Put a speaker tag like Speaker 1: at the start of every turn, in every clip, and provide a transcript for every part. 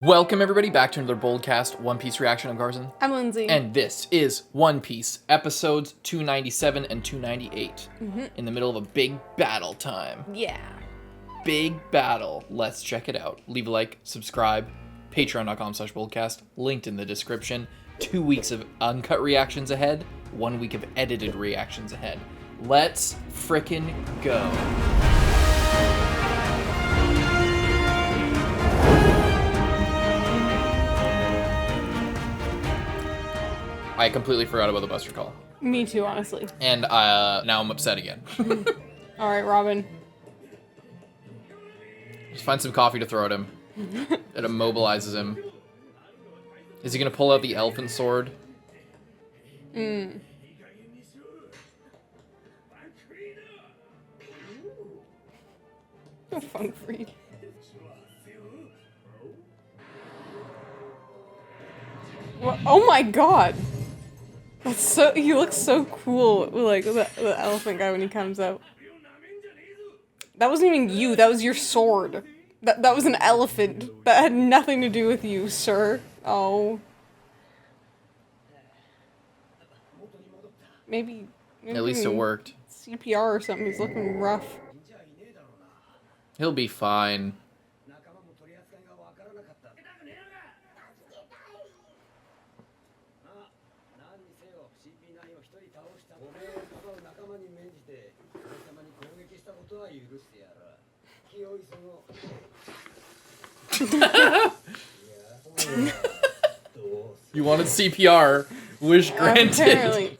Speaker 1: Welcome everybody back to another BOLDcast One Piece reaction. I'm Carson.
Speaker 2: I'm Lindsay.
Speaker 1: And this is One Piece, episodes 297 and 298. In the middle of a big battle time.
Speaker 2: Yeah.
Speaker 1: Big battle. Let's check it out. Leave a like, subscribe, patreon.com/BOLDcast, linked in the description. 2 weeks of uncut reactions ahead, 1 week of edited reactions ahead. Let's frickin' go. I completely forgot about the Buster call.
Speaker 2: Me too, honestly.
Speaker 1: And now I'm upset again.
Speaker 2: All right, Robin.
Speaker 1: Just find some coffee to throw at him. It immobilizes him. Is he gonna pull out the elephant sword?
Speaker 2: Oh, fun freak. What? Oh my god! That's so. He looks so cool, like the elephant guy when he comes out. That wasn't even you. That was your sword. That was an elephant. That had nothing to do with you, sir. Oh. Maybe
Speaker 1: At least it worked.
Speaker 2: CPR or something. He's looking rough.
Speaker 1: He'll be fine. You wanted CPR. Wish granted.
Speaker 2: Apparently.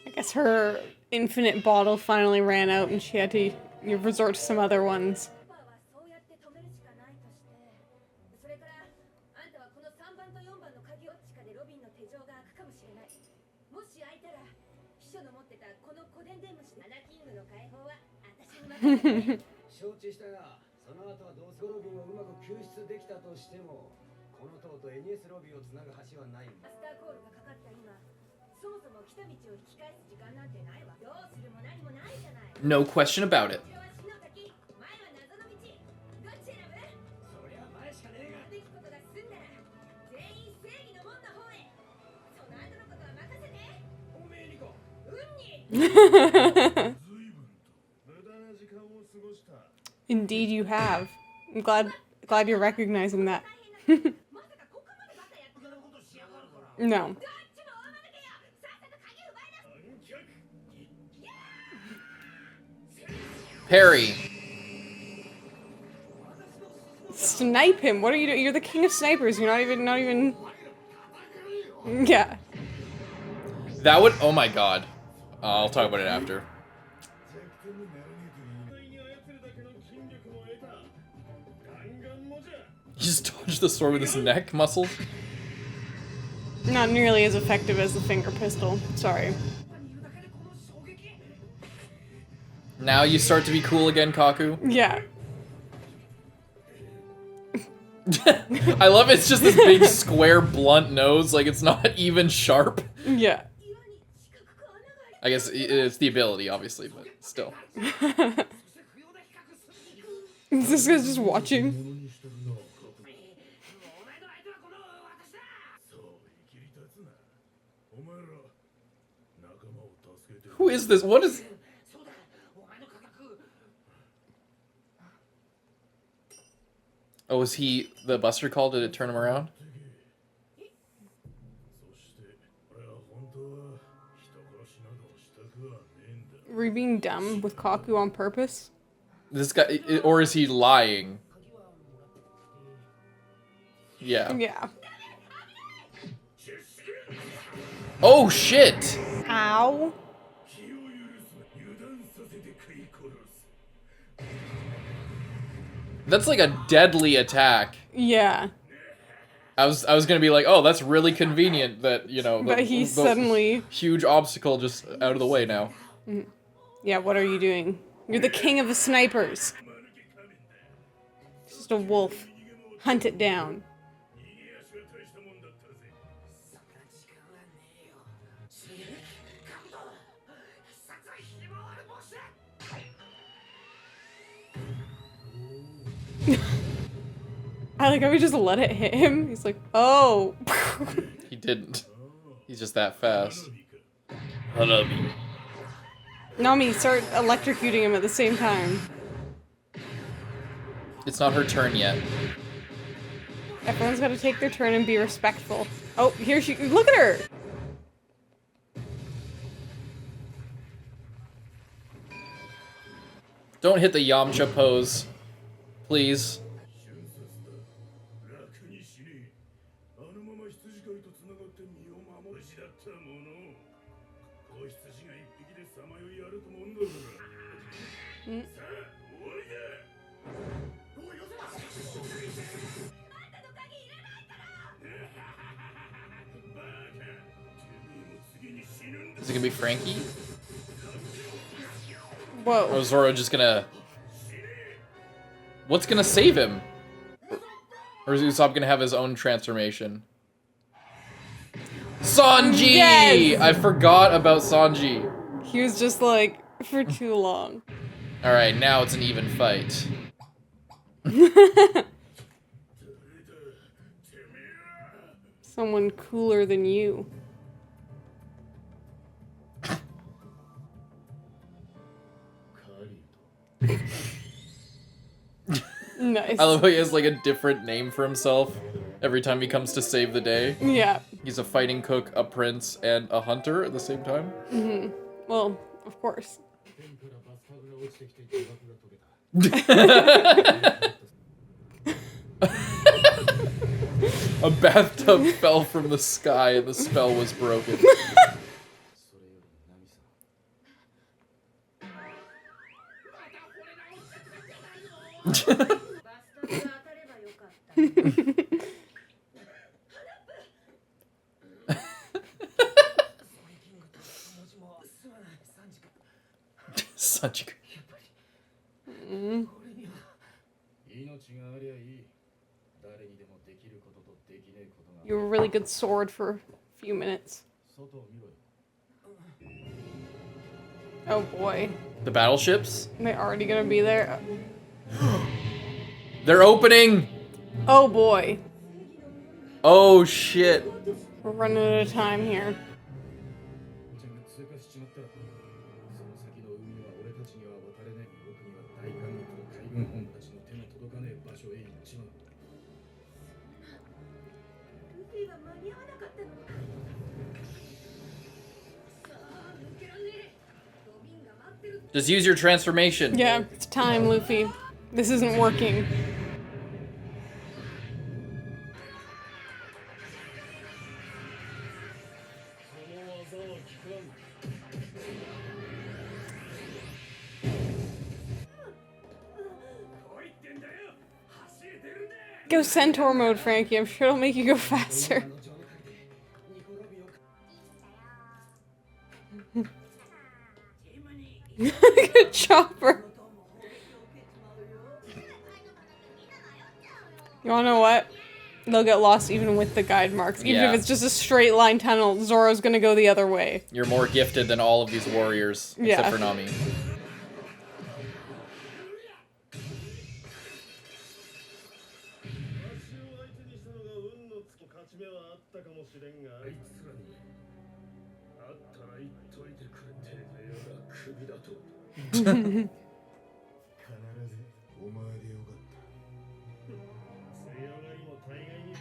Speaker 2: I guess her infinite bottle finally ran out and she had to resort to some other ones.
Speaker 1: No question about it.
Speaker 2: Indeed you have. I'm glad you're recognizing that. No.
Speaker 1: Perry.
Speaker 2: Snipe him. What are you doing? You're the king of snipers. You're not even Yeah.
Speaker 1: That would, oh my god. I'll talk about it after. He just dodged the sword with his neck muscles.
Speaker 2: Not nearly as effective as the finger pistol. Sorry.
Speaker 1: Now you start to be cool again, Kaku.
Speaker 2: Yeah.
Speaker 1: I love it's just this big square blunt nose, like it's not even sharp.
Speaker 2: Yeah.
Speaker 1: I guess it's the ability, obviously, but still.
Speaker 2: This guy's just watching.
Speaker 1: Who is this? What is... Oh, was he the Buster call? Did it turn him around?
Speaker 2: Were you being dumb with Kaku on purpose?
Speaker 1: This guy, or is he lying? Yeah.
Speaker 2: Yeah.
Speaker 1: Oh shit!
Speaker 2: Ow.
Speaker 1: That's like a deadly attack.
Speaker 2: Yeah.
Speaker 1: I was gonna be like, oh, that's really convenient that, you know,
Speaker 2: But he suddenly...
Speaker 1: huge obstacle just out of the way now.
Speaker 2: Yeah, what are you doing? You're the king of the snipers. It's just a wolf. Hunt it down. I like how we just let it hit him. He's like, oh.
Speaker 1: He didn't. He's just that fast. Hanabi.
Speaker 2: Nami, start electrocuting him at the same time.
Speaker 1: It's not her turn yet.
Speaker 2: Everyone's got to take their turn and be respectful. Oh, here she... Look at her!
Speaker 1: Don't hit the Yamcha pose. Please. Is it gonna be Franky?
Speaker 2: Whoa.
Speaker 1: Or is Zoro just gonna... What's gonna save him? Or is Usopp gonna have his own transformation? Sanji!
Speaker 2: Yes!
Speaker 1: I forgot about Sanji.
Speaker 2: He was just like, for too long.
Speaker 1: Alright, now it's an even fight.
Speaker 2: Someone cooler than you. Nice.
Speaker 1: I love how he has like a different name for himself every time he comes to save the day.
Speaker 2: Yeah.
Speaker 1: He's a fighting cook, a prince, and a hunter at the same time.
Speaker 2: Mm-hmm. Well, of course.
Speaker 1: A bathtub fell from the sky and the spell was broken. Sanji.
Speaker 2: You were a really good sword for a few minutes. Oh boy.
Speaker 1: The battleships?
Speaker 2: They're already gonna be there.
Speaker 1: They're opening!
Speaker 2: Oh boy.
Speaker 1: Oh shit.
Speaker 2: We're running out of time here.
Speaker 1: Just use your transformation.
Speaker 2: Yeah, it's time, Luffy. This isn't working. Go Centaur mode, Franky. I'm sure it'll make you go faster. Good chopper. You wanna know what? They'll get lost even with the guide marks. Even if it's just a straight line tunnel, Zoro's gonna go the other way.
Speaker 1: You're more gifted than all of these warriors, except for Nami.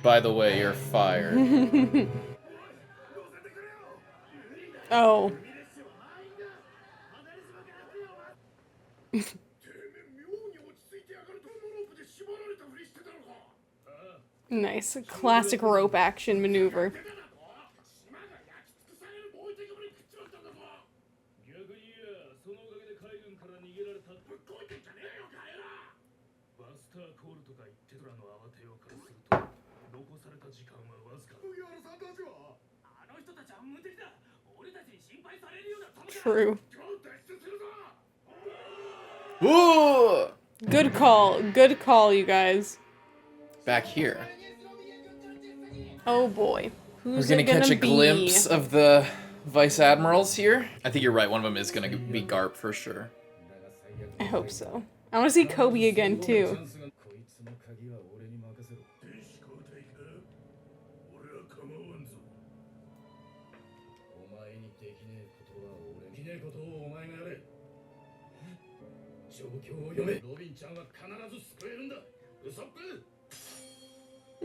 Speaker 1: By the way, you're fired.
Speaker 2: Oh. Nice. A classic rope action maneuver. True.
Speaker 1: Ooh!
Speaker 2: Good call, you guys.
Speaker 1: Back here.
Speaker 2: Oh boy.
Speaker 1: We're
Speaker 2: Who's
Speaker 1: gonna
Speaker 2: it gonna
Speaker 1: catch a
Speaker 2: be?
Speaker 1: glimpse of the Vice Admirals here. I think you're right, one of them is gonna be Garp for sure.
Speaker 2: I hope so. I want to see Kobe again, too.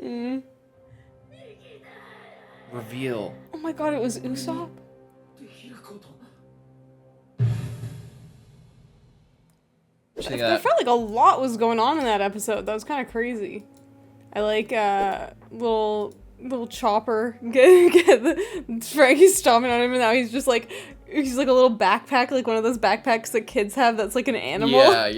Speaker 2: Mm.
Speaker 1: Reveal.
Speaker 2: Oh my god, it was Usopp? I felt like a lot was going on in that episode. That was kind of crazy. I like little Chopper get Franky's stomping on him, and now he's like a little backpack, like one of those backpacks that kids have that's like an animal.
Speaker 1: Yeah.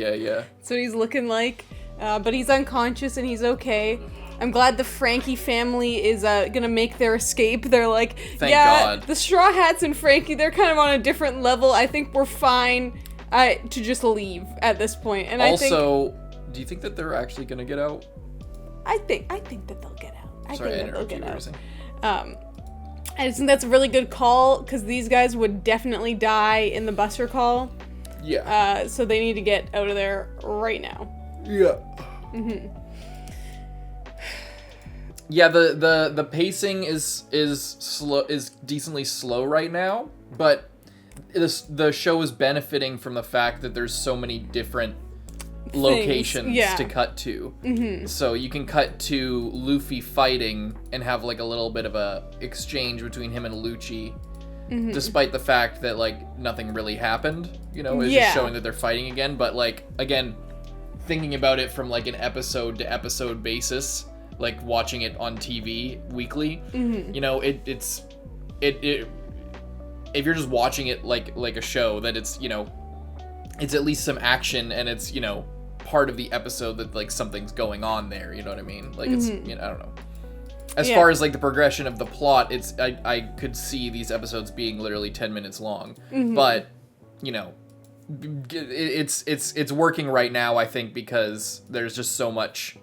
Speaker 2: That's what he's looking like. But he's unconscious and he's okay. I'm glad the Franky family is gonna make their escape. They're like,
Speaker 1: Thank
Speaker 2: yeah,
Speaker 1: God.
Speaker 2: the Straw Hats and Franky, they're kind of on a different level. I think we're fine to just leave at this point. And
Speaker 1: also, do you think that they're actually gonna get out?
Speaker 2: I think that they'll get out. I
Speaker 1: Sorry,
Speaker 2: think that they'll
Speaker 1: interrupted
Speaker 2: get
Speaker 1: you.
Speaker 2: out. I just think that's a really good call because these guys would definitely die in the Buster call.
Speaker 1: Yeah.
Speaker 2: So they need to get out of there right now.
Speaker 1: Yeah. Yeah, the pacing is slow, is decently slow right now, but the show is benefiting from the fact that there's so many different locations to cut to. So you can cut to Luffy fighting and have like a little bit of a exchange between him and Lucci, despite the fact that like nothing really happened. You know, it's just showing that they're fighting again. But like again, thinking about it from like an episode to episode basis, like watching it on TV weekly, you know, it's if you're just watching it like a show, that it's, you know, it's at least some action and it's, you know, part of the episode that like something's going on there, you know what I mean? Like it's, you know, I don't know. As far as like the progression of the plot, it's I could see these episodes being literally 10 minutes long, but you know, it's working right now, I think, because there's just so much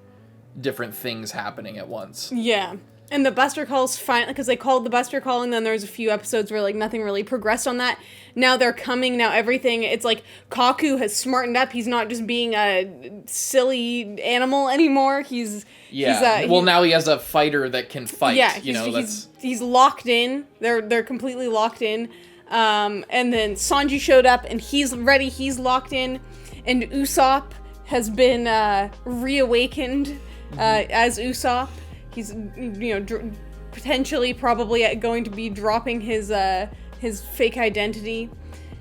Speaker 1: different things happening at once.
Speaker 2: Yeah. And the Buster Call's fine, because they called the Buster Call, and then there was a few episodes where, like, nothing really progressed on that. Now they're coming, now everything, it's like, Kaku has smartened up, he's not just being a silly animal anymore,
Speaker 1: now he has a fighter that can fight,
Speaker 2: he's locked in, they're completely locked in, and then Sanji showed up, and he's ready, he's locked in, and Usopp has been, reawakened, as Usopp. He's, you know, potentially probably going to be dropping his fake identity,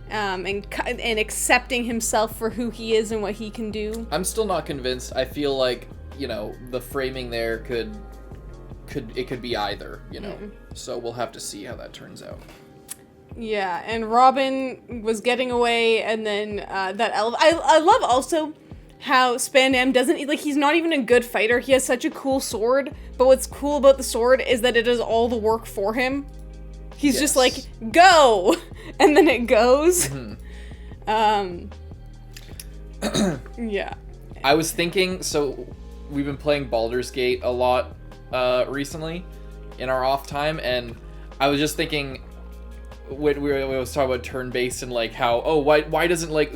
Speaker 2: and accepting himself for who he is and what he can do.
Speaker 1: I'm still not convinced. I feel like, you know, the framing there could be either, you know. So we'll have to see how that turns out.
Speaker 2: Yeah, and Robin was getting away, and then that I love also how Spandam doesn't, like, he's not even a good fighter. He has such a cool sword, but what's cool about the sword is that it does all the work for him. He's just like, go! And then it goes. Yeah.
Speaker 1: I was thinking, so we've been playing Baldur's Gate a lot recently in our off time, and I was just thinking, when we was talking about turn-based and like how, why doesn't like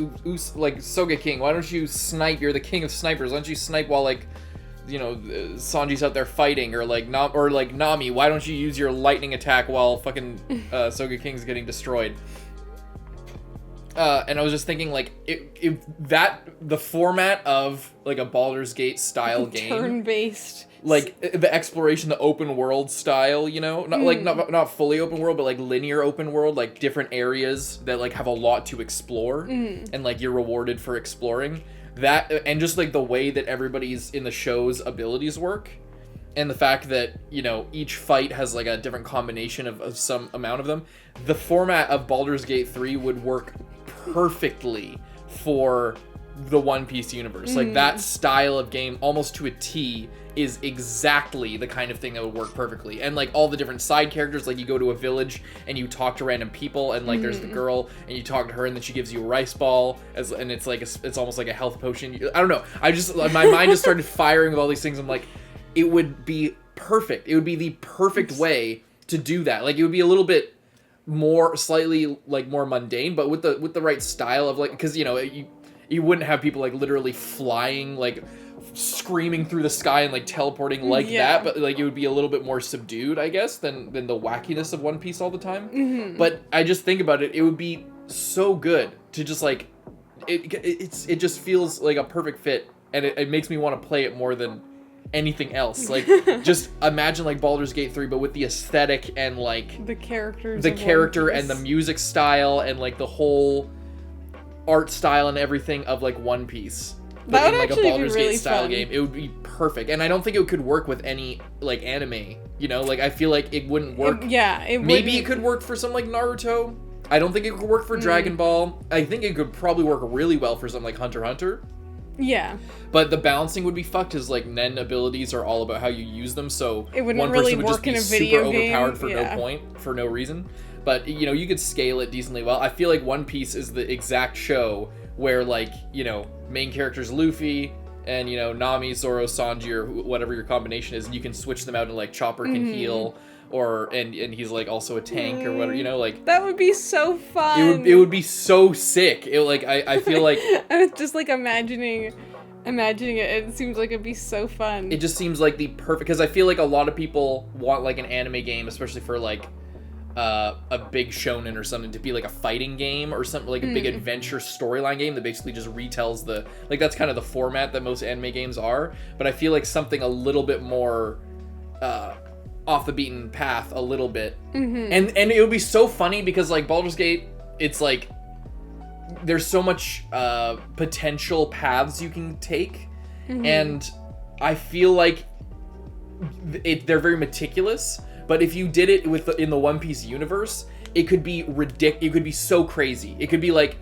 Speaker 1: Soga King, why don't you snipe? You're the king of snipers. Why don't you snipe while like, you know, Sanji's out there fighting, or like Nami, why don't you use your lightning attack while fucking Soga King's getting destroyed? And I was just thinking, like, if that the format of like a Baldur's Gate style game,
Speaker 2: turn-based,
Speaker 1: like the exploration, the open world style, you know, not fully open world, but like linear open world, like different areas that like have a lot to explore, and like you're rewarded for exploring that, and just like the way that everybody's in the show's abilities work, and the fact that, you know, each fight has like a different combination of some amount of them. The format of Baldur's Gate 3 would work perfectly for the One Piece universe. Like, that style of game, almost to a T, is exactly the kind of thing that would work perfectly. And, like, all the different side characters, like, you go to a village and you talk to random people, and, like, there's the girl, and you talk to her, and then she gives you a rice ball, and it's like, it's almost like a health potion. I don't know. My mind just started firing with all these things. I'm like, it would be perfect. It would be the perfect way to do that. Like, it would be a little bit more, slightly, like, more mundane, but with the right style of, like, because, you know, you wouldn't have people, like, literally flying, like, screaming through the sky and, like, teleporting like that, but, like, it would be a little bit more subdued, I guess, than the wackiness of One Piece all the time. But I just think about it, it would be so good to just, like, it just feels like a perfect fit, and it makes me want to play it more than anything else. Like, just imagine, like, Baldur's Gate 3, but with the aesthetic and, like,
Speaker 2: the characters,
Speaker 1: the character and the music style and, like, the whole art style and everything of, like, One Piece. But
Speaker 2: that
Speaker 1: in,
Speaker 2: would
Speaker 1: like, a
Speaker 2: actually
Speaker 1: Baldur's
Speaker 2: be really
Speaker 1: Gate style
Speaker 2: fun.
Speaker 1: game, it would be perfect. And I don't think it could work with any, like, anime, you know? Like, I feel like it wouldn't work. Maybe it could work for some, like, Naruto. I don't think it could work for Dragon Ball. I think it could probably work really well for something like Hunter x Hunter.
Speaker 2: Yeah.
Speaker 1: But the balancing would be fucked, because, like, Nen abilities are all about how you use them, so
Speaker 2: it wouldn't
Speaker 1: one
Speaker 2: really
Speaker 1: person would
Speaker 2: work
Speaker 1: just be
Speaker 2: in a
Speaker 1: super
Speaker 2: video
Speaker 1: overpowered
Speaker 2: game.
Speaker 1: for no point, for no reason. But, you know, you could scale it decently well. I feel like One Piece is the exact show where, like, you know, main character's Luffy, and, you know, Nami, Zoro, Sanji, or whatever your combination is, and you can switch them out, and, like, Chopper can heal, or and he's, like, also a tank, or whatever, you know, like,
Speaker 2: that would be so fun.
Speaker 1: it would be so sick. It, like, I feel like
Speaker 2: I was just, like, imagining it. It seems like it'd be so fun.
Speaker 1: It just seems like the perfect, because I feel like a lot of people want, like, an anime game, especially for, like, a big shonen or something, to be like a fighting game or something, like a big adventure storyline game that basically just retells the, like, that's kind of the format that most anime games are. But I feel like something a little bit more off the beaten path a little bit. And it would be so funny, because, like, Baldur's Gate, it's like there's so much potential paths you can take, and I feel like they're very meticulous. But if you did it in the One Piece universe, it could be ridiculous. It could be so crazy. It could be like,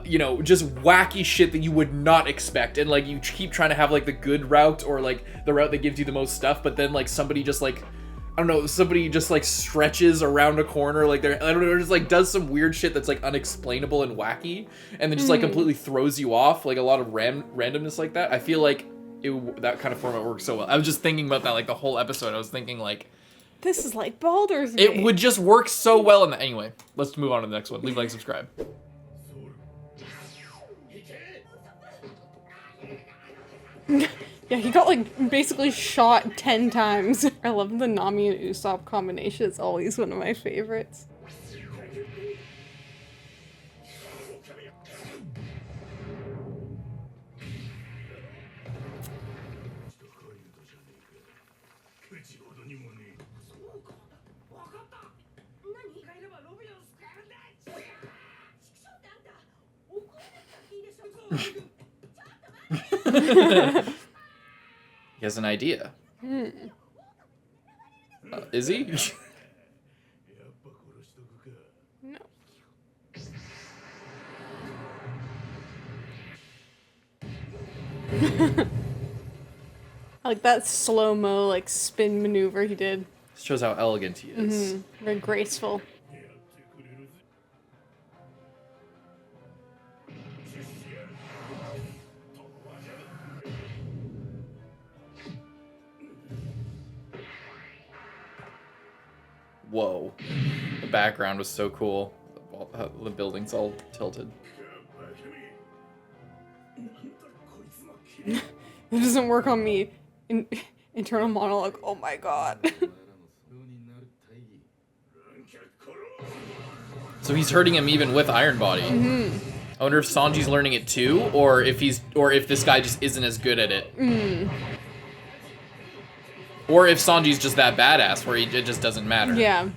Speaker 1: you know, just wacky shit that you would not expect. And, like, you keep trying to have, like, the good route, or, like, the route that gives you the most stuff. But then, like, somebody just, like, I don't know, somebody just, like, stretches around a corner. Like, I don't know, just, like, does some weird shit that's, like, unexplainable and wacky. And then just, like, completely throws you off. Like, a lot of randomness like that. I feel like that kind of format works so well. I was just thinking about that, like, the whole episode. I was thinking, like,
Speaker 2: this is like Baldur's Gate.
Speaker 1: it would just work so well in that. Anyway, let's move on to the next one. Leave a like, subscribe.
Speaker 2: Yeah, he got, like, basically shot 10 times. I love the Nami and Usopp combination. It's always one of my favorites.
Speaker 1: He has an idea. Is he?
Speaker 2: No. I like that slow-mo, like, spin maneuver he did.
Speaker 1: Shows how elegant he is.
Speaker 2: Very graceful.
Speaker 1: Whoa. The background was so cool. The building's all tilted.
Speaker 2: It doesn't work on me. Internal monologue. Oh my god.
Speaker 1: So he's hurting him even with Iron Body. I wonder if Sanji's learning it too, or if this guy just isn't as good at it. Or if Sanji's just that badass where it just doesn't matter.
Speaker 2: Yeah.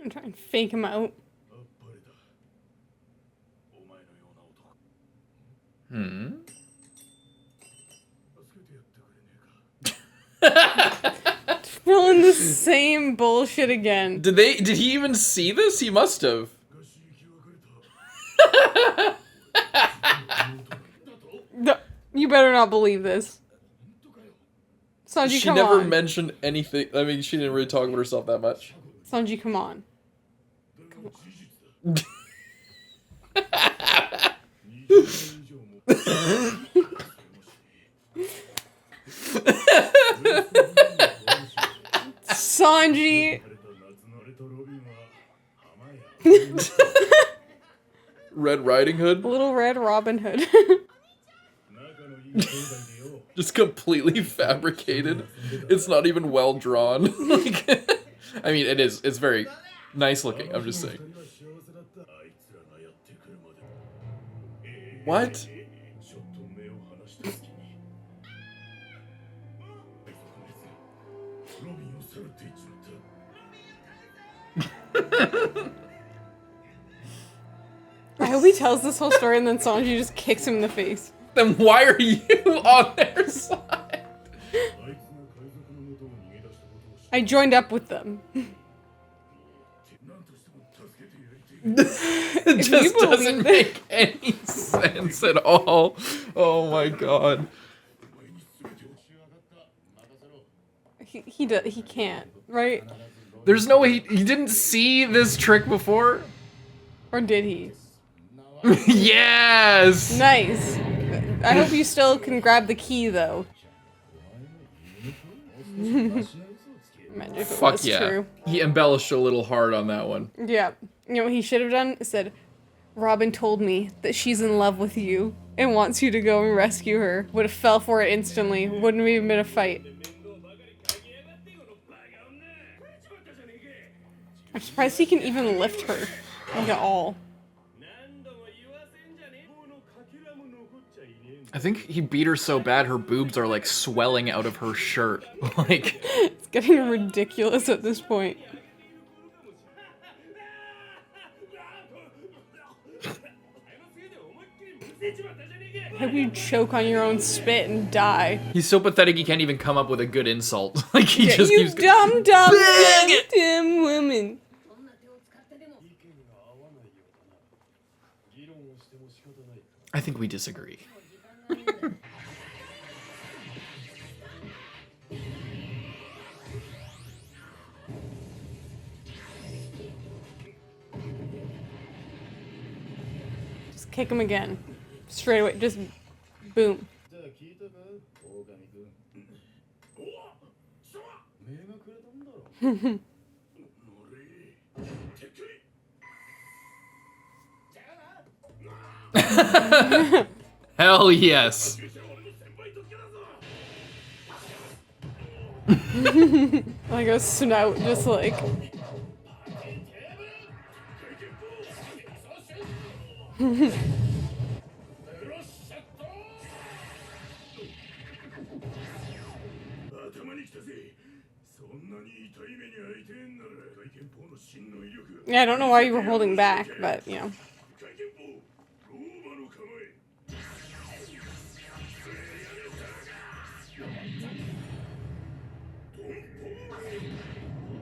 Speaker 2: I'm trying to fake him out. Pulling the same bullshit again.
Speaker 1: Did he even see this? He must have.
Speaker 2: No, you better not believe this. Sanji,
Speaker 1: She
Speaker 2: come
Speaker 1: never
Speaker 2: on.
Speaker 1: mentioned anything. I mean, she didn't really talk about herself that much.
Speaker 2: Sanji, come on. Sanji.
Speaker 1: Red Riding Hood?
Speaker 2: Little Red Robin Hood.
Speaker 1: Just completely fabricated. It's not even well drawn. Like, I mean, it is. It's very nice looking. I'm just saying. What?
Speaker 2: I hope he tells this whole story and then Sanji just kicks him in the face.
Speaker 1: Then why are you on their side?
Speaker 2: I joined up with them.
Speaker 1: It just doesn't make any sense at all. Oh my god.
Speaker 2: He can't, right?
Speaker 1: There's no way he didn't see this trick before?
Speaker 2: Or did he?
Speaker 1: Yes!
Speaker 2: Nice. I hope you still can grab the key, though. Imagine if it
Speaker 1: Fuck
Speaker 2: was
Speaker 1: yeah.
Speaker 2: true.
Speaker 1: He embellished a little hard on that one.
Speaker 2: Yeah. You know what he should have done? He said, Robin told me that she's in love with you and wants you to go and rescue her. Would have fell for it instantly. Wouldn't have even been a fight. I'm surprised he can even lift her. Like at all.
Speaker 1: I think he beat her so bad her boobs are like swelling out of her shirt. Like,
Speaker 2: It's getting ridiculous at this point. I hope you choke on your own spit and die.
Speaker 1: he's so pathetic he can't even come up with a good insult. Like, he
Speaker 2: Yeah,
Speaker 1: just
Speaker 2: you
Speaker 1: keeps...
Speaker 2: dumb woman.
Speaker 1: I think we disagree.
Speaker 2: Just kick him again. Straight away. Just boom.
Speaker 1: Hell yes.
Speaker 2: Like a snout, just like. Yeah, I don't know why you were holding back, but you know.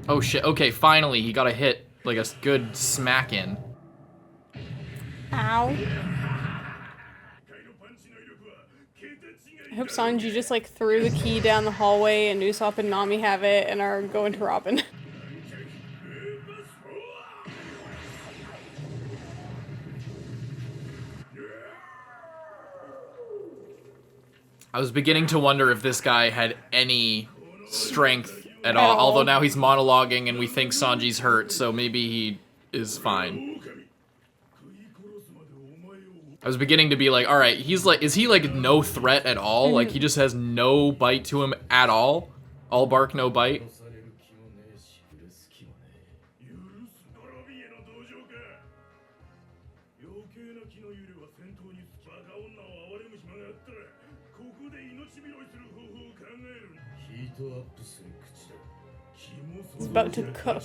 Speaker 1: Oh shit, okay, finally he got a hit, like a good smack in.
Speaker 2: Ow. I hope Sanji just like threw the key down the hallway and Usopp and Nami have it and are going to Robin.
Speaker 1: I was beginning to wonder if this guy had any strength at all, although now he's monologuing and we think Sanji's hurt, so maybe he is fine. I was beginning to be like, alright, he's like, is he like no threat at all? Like he just has no bite to him at all? All bark, no bite?
Speaker 2: He's about to cook.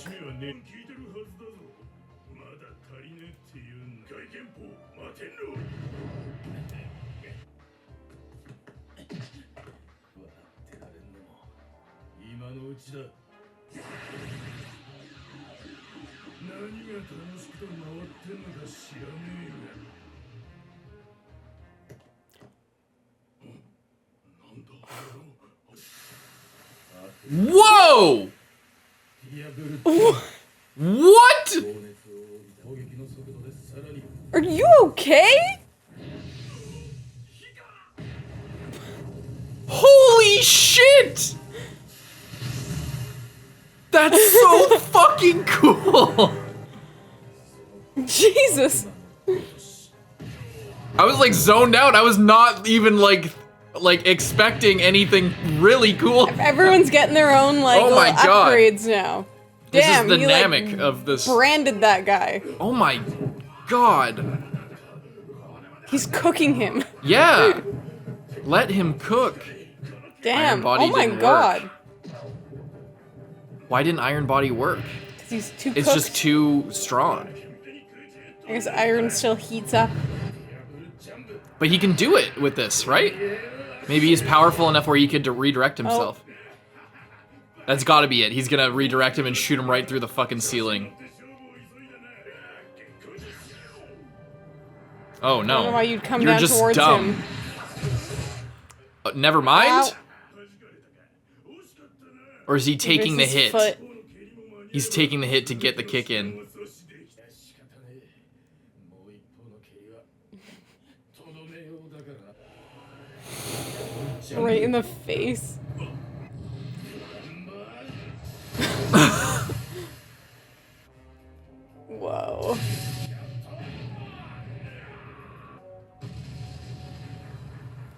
Speaker 1: Whoa! What?
Speaker 2: Are you okay?
Speaker 1: Holy shit! That's so fucking cool!
Speaker 2: Jesus.
Speaker 1: I was like zoned out. I was not even like expecting anything really cool.
Speaker 2: Everyone's getting their own like
Speaker 1: Oh my
Speaker 2: little
Speaker 1: God.
Speaker 2: upgrades now.
Speaker 1: This
Speaker 2: Damn,
Speaker 1: is the
Speaker 2: you
Speaker 1: Namek
Speaker 2: like
Speaker 1: of this.
Speaker 2: branded that guy.
Speaker 1: Oh my god.
Speaker 2: He's cooking him.
Speaker 1: Yeah. Let him cook.
Speaker 2: Damn.
Speaker 1: Iron Body
Speaker 2: Oh my
Speaker 1: didn't
Speaker 2: God.
Speaker 1: work. Why didn't Iron Body work?
Speaker 2: 'Cause he's too
Speaker 1: It's
Speaker 2: cooked.
Speaker 1: just too strong.
Speaker 2: I guess iron still heats up.
Speaker 1: But he can do it with this, right? Maybe he's powerful enough where he could redirect himself. That's gotta be it. He's gonna redirect him and shoot him right through the fucking ceiling. Oh no.
Speaker 2: I don't know why you'd come
Speaker 1: You're
Speaker 2: down
Speaker 1: just
Speaker 2: towards
Speaker 1: dumb.
Speaker 2: him.
Speaker 1: Never mind?
Speaker 2: Ow.
Speaker 1: Or is he taking the
Speaker 2: His
Speaker 1: hit?
Speaker 2: foot.
Speaker 1: He's taking the hit to get the kick in.
Speaker 2: Right in the face. Whoa.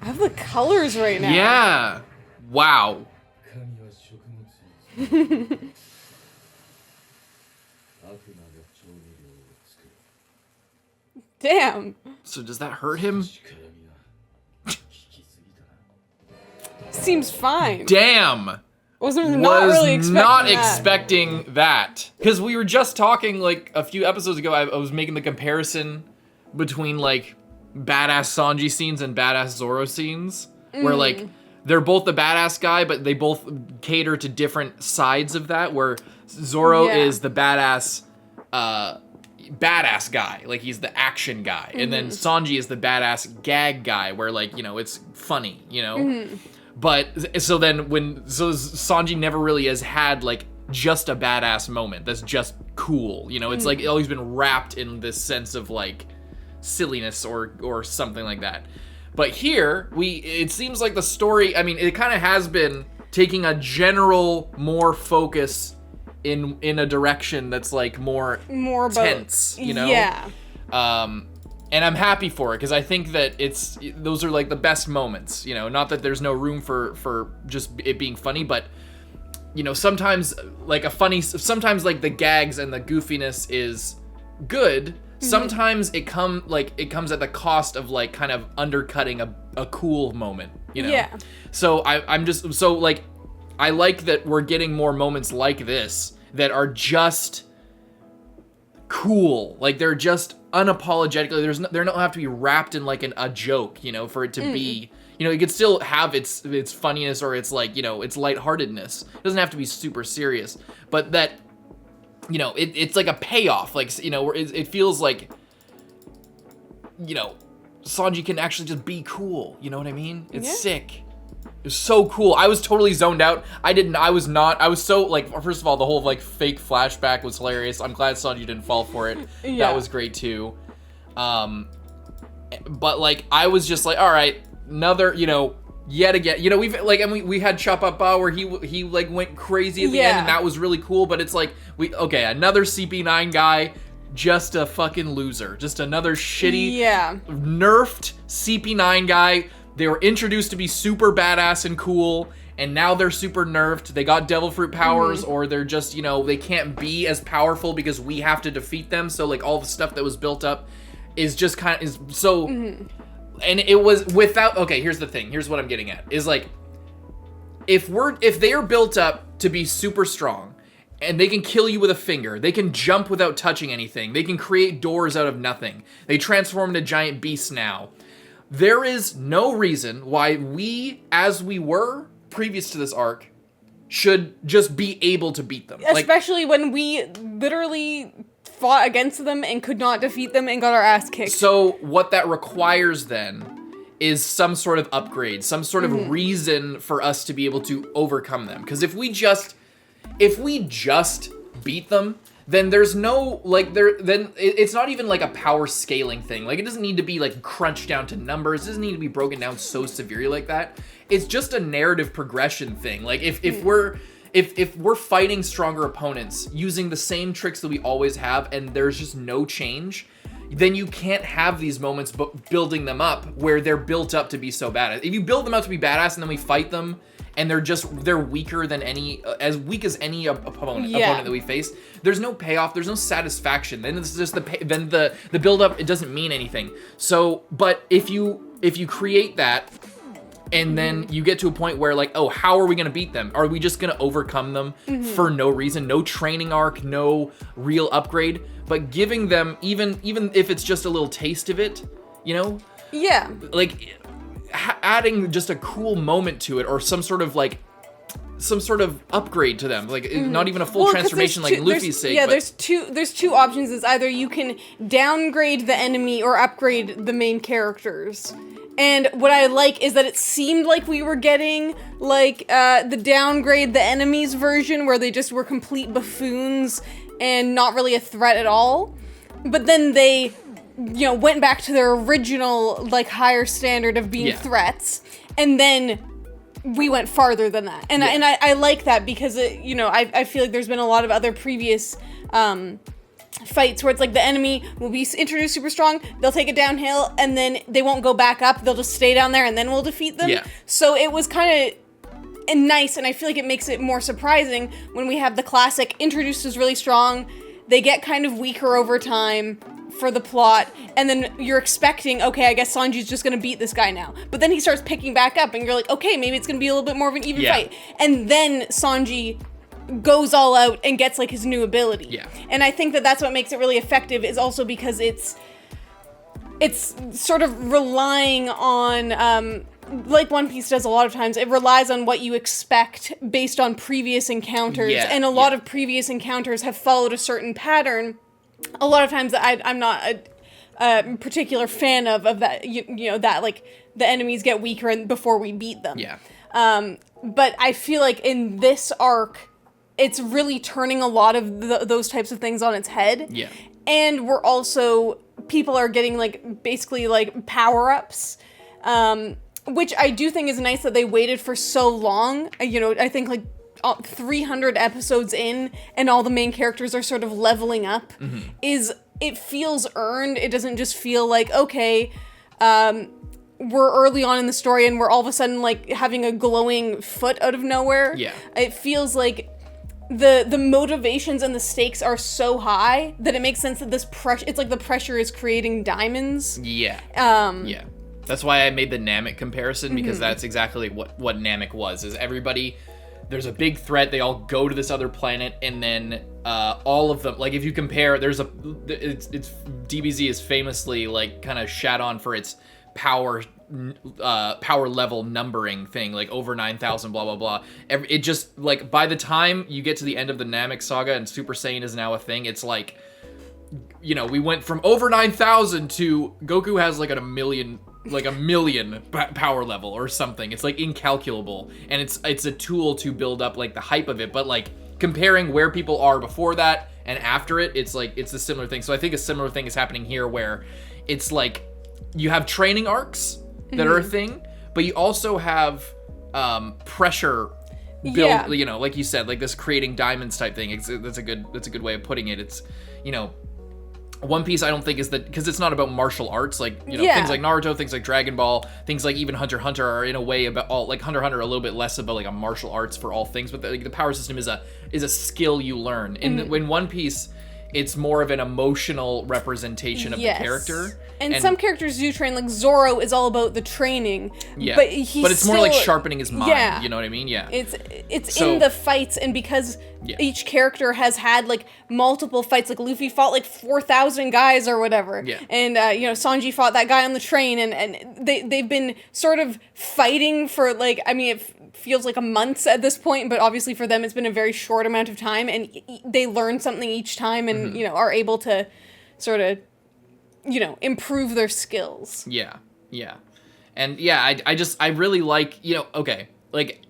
Speaker 2: I have the colors right now.
Speaker 1: Yeah. Wow.
Speaker 2: Damn.
Speaker 1: So does that hurt him?
Speaker 2: Seems fine.
Speaker 1: Damn.
Speaker 2: Was not really expecting
Speaker 1: not
Speaker 2: that.
Speaker 1: expecting that. Because we were just talking like a few episodes ago, I was making the comparison between like badass Sanji scenes and badass Zoro scenes. Where like, they're both the badass guy, but they both cater to different sides of that. Where Zoro is the badass guy, like he's the action guy, and then Sanji is the badass gag guy, where like, you know, it's funny, you know. But so Sanji never really has had like just a badass moment that's just cool, you know. It's like always been wrapped in this sense of like silliness or something like that. But here it seems like the story, I mean, it kind of has been taking a general more focus in a direction that's like more
Speaker 2: about,
Speaker 1: tense, you know?
Speaker 2: Yeah.
Speaker 1: And I'm happy for it, because I think that those are like the best moments, you know? Not that there's no room for just it being funny, but you know, sometimes like the gags and the goofiness is good. Sometimes it comes at the cost of like kind of undercutting a cool moment, you know?
Speaker 2: Yeah.
Speaker 1: So I'm just so like, I like that we're getting more moments like this that are just cool. Like they're just unapologetically, they don't have to be wrapped in like a joke, you know, for it to be, you know, it could still have its funniness or its like, you know, its lightheartedness. It doesn't have to be super serious, but that, you know, it's like a payoff, like, you know, where it feels like, you know, Sanji can actually just be cool, you know what I mean? It's sick. It was so cool. I was totally zoned out. I was so, like, first of all, the whole, like, fake flashback was hilarious. I'm glad Sanji didn't fall for it.
Speaker 2: Yeah.
Speaker 1: That was great, too. But, like, I was just like, all right, another, you know, yet again, you know, we had Chop Up Ba where he, like, went crazy at the end, and that was really cool, but it's like, another CP9 guy, just a fucking loser. Just another shitty, nerfed CP9 guy. They were introduced to be super badass and cool, and now they're super nerfed. They got devil fruit powers, or they're just, you know, they can't be as powerful because we have to defeat them. So like all the stuff that was built up is just kind of and it was without. Okay, here's the thing. Here's what I'm getting at is like, if they are built up to be super strong, and they can kill you with a finger, they can jump without touching anything, they can create doors out of nothing, they transform into giant beasts now, there is no reason why we, as we were previous to this arc, should just be able to beat them.
Speaker 2: Especially when we literally fought against them and could not defeat them and got our ass kicked.
Speaker 1: So what that requires then is some sort of upgrade, some sort of reason for us to be able to overcome them. Because if we just beat them, then there's no, like, then it's not even like a power scaling thing. Like, it doesn't need to be like crunched down to numbers. It doesn't need to be broken down so severely like that. It's just a narrative progression thing. Like, if we're fighting stronger opponents using the same tricks that we always have, and there's just no change, then you can't have these moments but building them up where they're built up to be so bad. If you build them up to be badass and then we fight them and they're weaker than as weak as any opponent that we face, there's no payoff, there's no satisfaction. Then it's just the build up, it doesn't mean anything. So, but if you create that, and then you get to a point where, like, oh, how are we gonna beat them? Are we just gonna overcome them for no reason? No training arc, no real upgrade, but giving them, even if it's just a little taste of it, you know?
Speaker 2: Yeah.
Speaker 1: Like, adding just a cool moment to it, or some sort of upgrade to them. Like, not even a full transformation like Luffy's sake.
Speaker 2: Yeah, there's two options. Is either you can downgrade the enemy or upgrade the main characters. And what I like is that it seemed like we were getting, like, the downgrade the enemies version, where they just were complete buffoons and not really a threat at all. But then they, you know, went back to their original, like, higher standard of being threats. And then we went farther than that. And I like that because, you know, I feel like there's been a lot of other previous fights where it's like the enemy will be introduced super strong, they'll take it downhill, and then they won't go back up, they'll just stay down there, and then we'll defeat them. Yeah. So it was kind of nice, and I feel like it makes it more surprising when we have the classic introduced as really strong, they get kind of weaker over time for the plot, and then you're expecting, okay, I guess Sanji's just gonna beat this guy now. But then he starts picking back up, and you're like, okay, maybe it's gonna be a little bit more of an even fight. And then Sanji goes all out and gets, like, his new ability. Yeah. And I think that that's what makes it really effective, is also because it's sort of relying on, like One Piece does a lot of times, it relies on what you expect based on previous encounters. Yeah. And a lot of previous encounters have followed a certain pattern. A lot of times I'm not a particular fan of that, you know, that, like, the enemies get weaker before we beat them. Yeah. But I feel like in this arc, it's really turning a lot of those types of things on its head. Yeah. And we're also, people are getting, like, basically, like, power-ups, which I do think is nice that they waited for so long. You know, I think, like, 300 episodes in, and all the main characters are sort of leveling up, it feels earned. It doesn't just feel like, okay, we're early on in the story and we're all of a sudden, like, having a glowing foot out of nowhere. Yeah. It feels like the motivations and the stakes are so high that it makes sense that this pressure, it's like the pressure is creating diamonds. Yeah. Yeah.
Speaker 1: That's why I made the Namek comparison, because that's exactly what Namek was, is everybody, there's a big threat, they all go to this other planet, and then all of them, like, if you compare, it's DBZ is famously, like, kind of shat on for its power level numbering thing, like over 9,000, blah blah blah. It just, like, by the time you get to the end of the Namek saga and Super Saiyan is now a thing, it's like, you know, we went from over 9,000 to Goku has like a million power level or something. It's like incalculable, and it's a tool to build up, like, the hype of it. But, like, comparing where people are before that and after it, it's like, it's a similar thing. So I think a similar thing is happening here, where it's like you have training arcs that are a thing, but you also have pressure build, you know, like you said, like this creating diamonds type thing. That's a good way of putting it. It's, you know, One Piece, I don't think is that, because it's not about martial arts, like, you know, things like Naruto, things like Dragon Ball, things like even Hunter x Hunter are in a way about all, like, Hunter x Hunter a little bit less about, like, a martial arts for all things, but the power system is a skill you learn. And when One Piece, it's more of an emotional representation of the character.
Speaker 2: And some characters do train, like Zoro is all about the training.
Speaker 1: Yeah.
Speaker 2: But
Speaker 1: it's more like sharpening his mind. Yeah. You know what I mean? Yeah.
Speaker 2: It's in the fights, and because each character has had like multiple fights, like Luffy fought like 4,000 guys or whatever.
Speaker 1: Yeah.
Speaker 2: And Sanji fought that guy on the train, and they've been sort of fighting for like, I mean, it feels like a month at this point, but obviously for them it's been a very short amount of time, and they learn something each time, and are able to sort of improve their skills.
Speaker 1: Yeah. And I really like, okay, like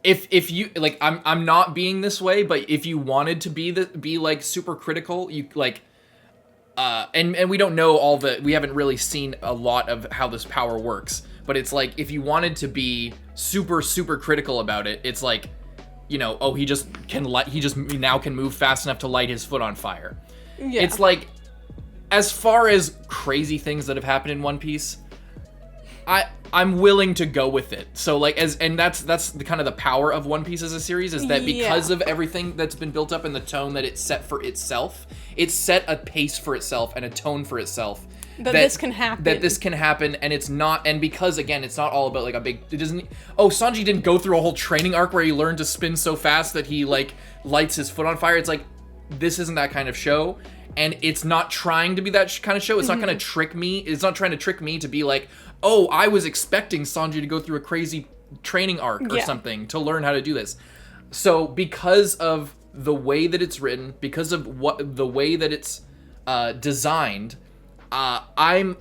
Speaker 1: if you like, I'm not being this way, but if you wanted to be like super critical, you like and we don't know we haven't really seen a lot of how this power works, but it's like if you wanted to be super critical about it, it's like, he just now can move fast enough to light his foot on fire. Yeah. It's like, as far as crazy things that have happened in One Piece, I'm willing to go with it. So like, that's the kind of the power of One Piece as a series, is that because of everything that's been built up and the tone that it's set for itself, it's set a pace for itself and a tone for itself.
Speaker 2: That this can happen.
Speaker 1: And it's not, and because again, it's not all about like Sanji didn't go through a whole training arc where he learned to spin so fast that he like lights his foot on fire. It's like, this isn't that kind of show. And it's not trying to be that kind of show. It's not going to trick me. It's not trying to trick me to be like, oh, I was expecting Sanji to go through a crazy training arc or something to learn how to do this. So because of the way that it's written, because of the way that it's designed, as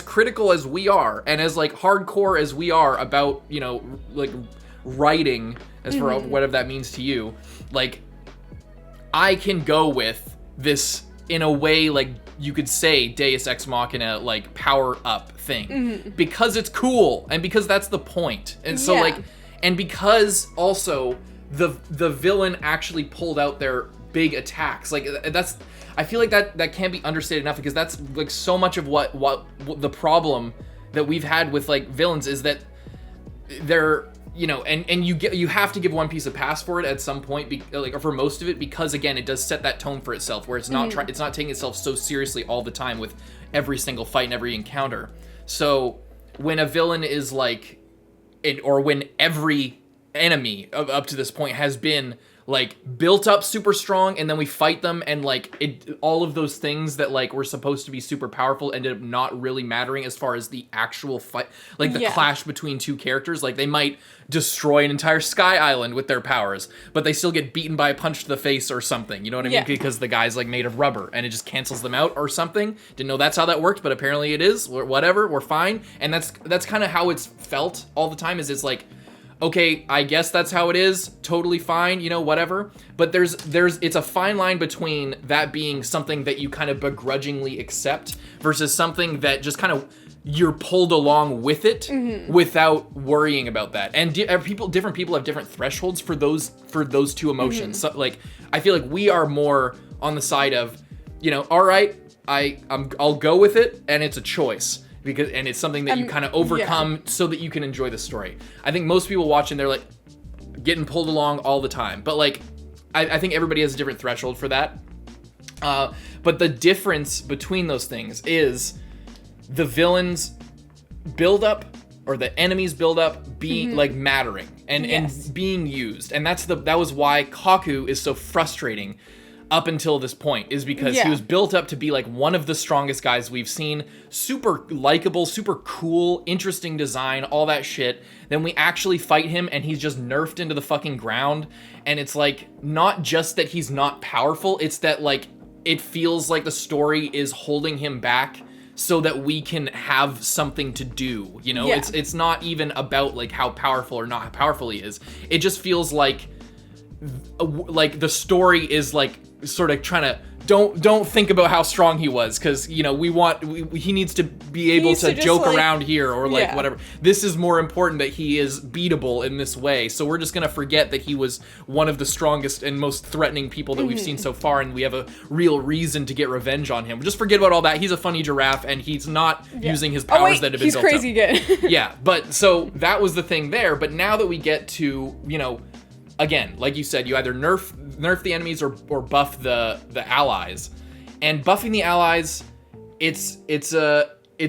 Speaker 1: critical as we are, and as like hardcore as we are about, like writing, as for whatever that means to you, like I can go with this in a way, like you could say Deus Ex Machina, like power up thing, because it's cool and because that's the point. And so like, and because also the villain actually pulled out their big attacks, like I feel like that can't be understated enough, because that's like so much of what the problem that we've had with like villains is that they're, and you have to give One Piece a pass for it at some point, or for most of it, because again, it does set that tone for itself, where it's not it's not taking itself so seriously all the time with every single fight and every encounter. So when a villain is like, or when every enemy up to this point has been like built up super strong, and then we fight them, and like all of those things that like were supposed to be super powerful ended up not really mattering as far as the actual fight, like the clash between two characters. Like they might destroy an entire sky island with their powers, but they still get beaten by a punch to the face or something, you know what I mean? Because the guy's like made of rubber and it just cancels them out or something. Didn't know that's how that worked, but apparently it is. Whatever, we're fine. And that's kind of how it's felt all the time, is it's like, okay, I guess that's how it is, totally fine, whatever. But it's a fine line between that being something that you kind of begrudgingly accept versus something that just kind of you're pulled along with it without worrying about that. And different people have different thresholds for those two emotions. So, like, I feel like we are more on the side of, all right, I'll go with it, and it's a choice. And it's something that you kind of overcome so that you can enjoy the story. I think most people watching, they're like getting pulled along all the time. But like, I think everybody has a different threshold for that. But the difference between those things is the villains build up, or the enemies build up, being like mattering and being used. And that was why Kaku is so frustrating up until this point, is because he was built up to be like one of the strongest guys we've seen, super likable, super cool, interesting design, all that shit. Then we actually fight him and he's just nerfed into the fucking ground, and it's like not just that he's not powerful, it's that like it feels like the story is holding him back so that we can have something to do, It's not even about like how powerful or not how powerful he is. It just feels like the story is like sort of trying to don't think about how strong he was, because he needs to be able to joke around here, or like whatever. This is more important, that he is beatable in this way, so we're just gonna forget that he was one of the strongest and most threatening people that we've seen so far, and we have a real reason to get revenge on him. Just forget about all that. He's a funny giraffe, and he's not using his powers that have been built
Speaker 2: crazy
Speaker 1: up.
Speaker 2: Good.
Speaker 1: But so that was the thing there. But now that we get to again, like you said, you either nerf the enemies or buff the allies. And buffing the allies, it's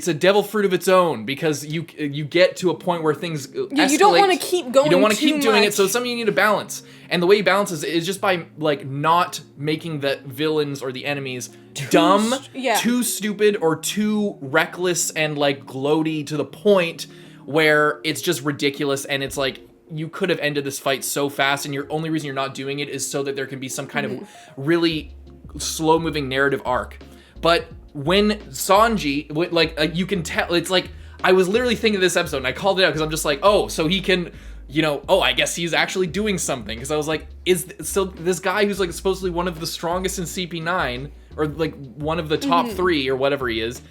Speaker 1: a devil fruit of its own, because you get to a point where things escalate.
Speaker 2: You don't want to keep going. You don't want to keep
Speaker 1: doing it, so it's something you need to balance. And the way you balance is just by like not making the villains or the enemies dumb, too stupid, or too reckless and like gloaty to the point where it's just ridiculous. And it's like, you could have ended this fight so fast, and your only reason you're not doing it is so that there can be some kind of really slow moving narrative arc. But when Sanji, like, you can tell, it's like, I was literally thinking of this episode, and I called it out because I'm just like, oh, so he can, I guess he's actually doing something. Because I was like, so this guy who's like supposedly one of the strongest in CP9, or like one of the top 3 or whatever he is,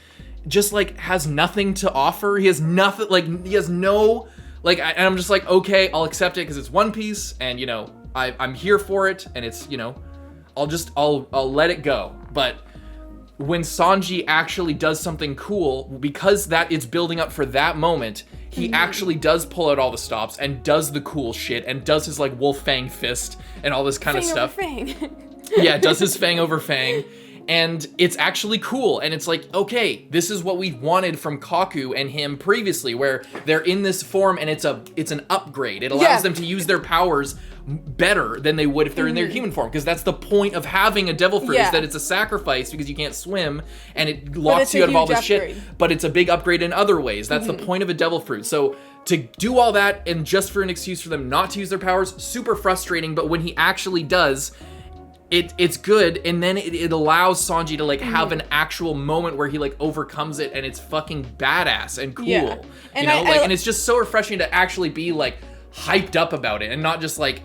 Speaker 1: just like has nothing to offer. He has nothing, like, he has no, like, and I'm just like, okay, I'll accept it because it's One Piece, and I'm here for it, and it's, I'll let it go. But when Sanji actually does something cool, because that it's building up for that moment, he actually does pull out all the stops and does the cool shit and does his like wolf fang fist and all this kind of stuff.
Speaker 2: Fang over fang.
Speaker 1: Yeah, does his fang over fang. And it's actually cool. And it's like, okay, this is what we wanted from Kaku and him previously, where they're in this form and it's an upgrade. It allows them to use their powers better than they would if they're in their human form, because that's the point of having a devil fruit, is that it's a sacrifice because you can't swim and it locks you out of all this shit, but it's a big upgrade in other ways. That's the point of a devil fruit. So to do all that and just for an excuse for them not to use their powers, super frustrating. But when he actually does, it's good, and then it allows Sanji to like have an actual moment where he like overcomes it, and it's fucking badass and cool. And and it's just so refreshing to actually be like hyped up about it and not just like,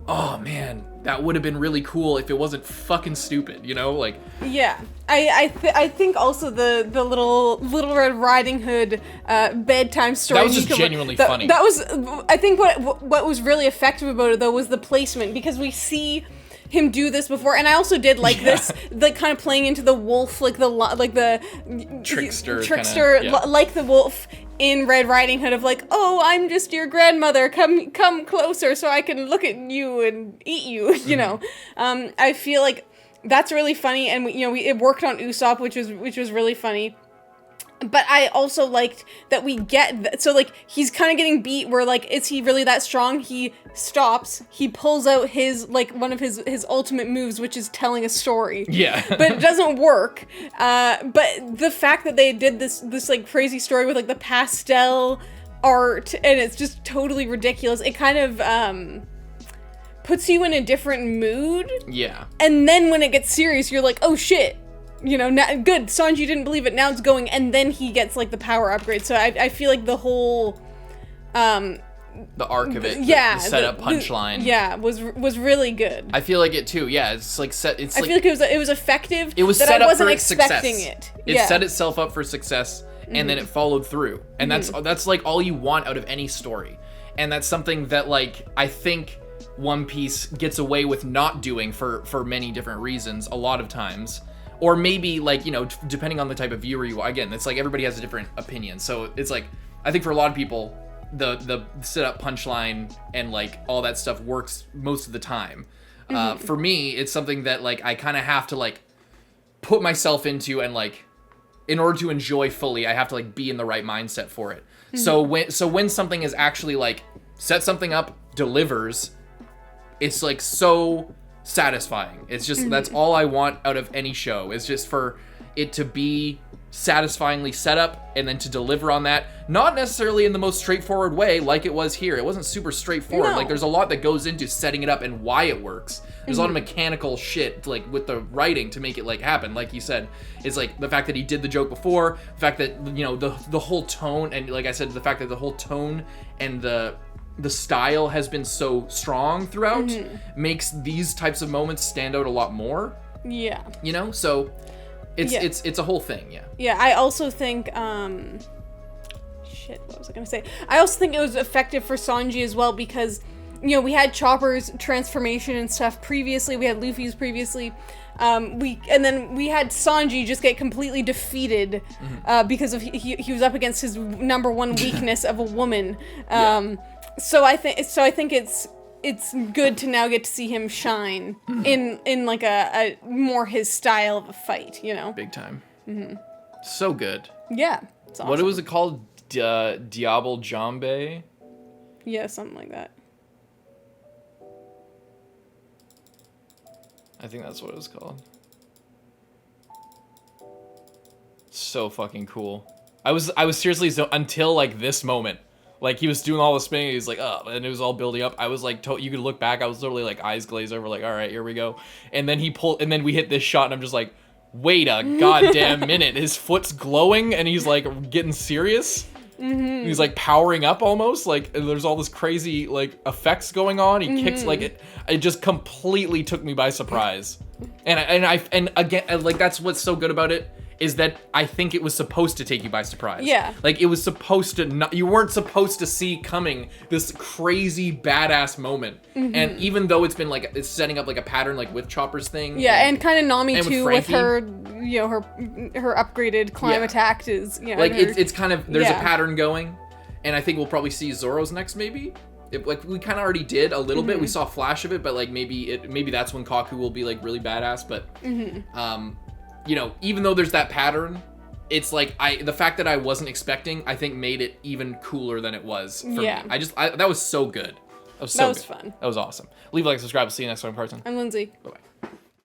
Speaker 1: oh man, that would have been really cool if it wasn't fucking stupid, like. Yeah,
Speaker 2: I think also the little Red Riding Hood bedtime story.
Speaker 1: That was just genuinely funny.
Speaker 2: That was, I think what was really effective about it though was the placement, because we see him do this before, and I also did like this, like kind of playing into the wolf, like the
Speaker 1: trickster,
Speaker 2: like the wolf in Red Riding Hood of like, oh, I'm just your grandmother, come closer so I can look at you and eat you, I feel like that's really funny, and it worked on Usopp, which was really funny. But I also liked that we get, so like he's kind of getting beat where like, is he really that strong? He stops, he pulls out his, like one of his ultimate moves, which is telling a story.
Speaker 1: Yeah.
Speaker 2: But it doesn't work. But the fact that they did this like crazy story with like the pastel art, and it's just totally ridiculous. It kind of, puts you in a different mood.
Speaker 1: Yeah.
Speaker 2: And then when it gets serious, you're like, oh shit. Good, Sanji didn't believe it, now it's going, and then he gets, like, the power upgrade, so I feel like the whole,
Speaker 1: the arc of it, the setup punchline.
Speaker 2: Was really good.
Speaker 1: I feel like it too, it's like set, it's
Speaker 2: I feel like it was effective,
Speaker 1: it was
Speaker 2: that
Speaker 1: set
Speaker 2: I
Speaker 1: up
Speaker 2: wasn't
Speaker 1: for
Speaker 2: expecting
Speaker 1: success.
Speaker 2: it.
Speaker 1: It set itself up for success, and then it followed through, and that's like all you want out of any story, and that's something that, like, I think One Piece gets away with not doing for many different reasons a lot of times. Or maybe, like, depending on the type of viewer you are. Again, it's like everybody has a different opinion. So it's like, I think for a lot of people, the set-up punchline and, like, all that stuff works most of the time. For me, it's something that, like, I kind of have to, like, put myself into, and, like, in order to enjoy fully, I have to, like, be in the right mindset for it. So when something is actually, like, set something up, delivers, it's, like, so satisfying. It's just, that's all I want out of any show, is just for it to be satisfyingly set up and then to deliver on that, not necessarily in the most straightforward way like it was here. It wasn't super straightforward. Like, there's a lot that goes into setting it up and why it works. There's a lot of mechanical shit, like, with the writing to make it, like, happen. Like you said, it's like the fact that he did the joke before, the fact that, the whole tone, and like I said, the fact that the whole tone and the style has been so strong throughout makes these types of moments stand out a lot more.
Speaker 2: Yeah.
Speaker 1: So it's a whole thing. Yeah.
Speaker 2: Yeah. I also think, shit, what was I going to say? I also think it was effective for Sanji as well, because, we had Chopper's transformation and stuff previously. We had Luffy's previously. And then we had Sanji just get completely defeated, because of he was up against his number one weakness of a woman. So I think it's it's good to now get to see him shine in like a more his style of a fight, you know?
Speaker 1: Big time. So good.
Speaker 2: Yeah. It's awesome.
Speaker 1: What was it called? Diable Jambe?
Speaker 2: Yeah, something like that.
Speaker 1: I think that's what it was called. So fucking cool. I was seriously, so until like this moment, like he was doing all the spinning, he's like, oh, and it was all building up. I was like, you could look back, I was literally like eyes glazed over, like, all right, here we go. And then he pulled, and then we hit this shot, and I'm just like, wait a goddamn minute. His foot's glowing, and he's like getting serious. He's like powering up almost, like, and there's all this crazy like effects going on. He kicks, like it just completely took me by surprise. And again, like that's what's so good about it, is that I think it was supposed to take you by surprise.
Speaker 2: Yeah.
Speaker 1: Like it was supposed to not, you weren't supposed to see coming this crazy badass moment. And even though it's been like, it's setting up like a pattern, like with Chopper's thing.
Speaker 2: Yeah, and kind of Nami
Speaker 1: and
Speaker 2: too, with her, you know, her upgraded climb attack is, you know.
Speaker 1: Like it's kind of, there's a pattern going. And I think we'll probably see Zoro's next, maybe. Like we kind of already did a little bit. We saw a flash of it, but like maybe that's when Kaku will be like really badass. But you know, even though there's that pattern, it's like the fact that I wasn't expecting, I think made it even cooler than it was for me. That was so good. That was so good.
Speaker 2: Fun.
Speaker 1: That was awesome. Leave a like, subscribe. We'll see you next time in person.
Speaker 2: I'm Lindsay.
Speaker 1: Bye-bye.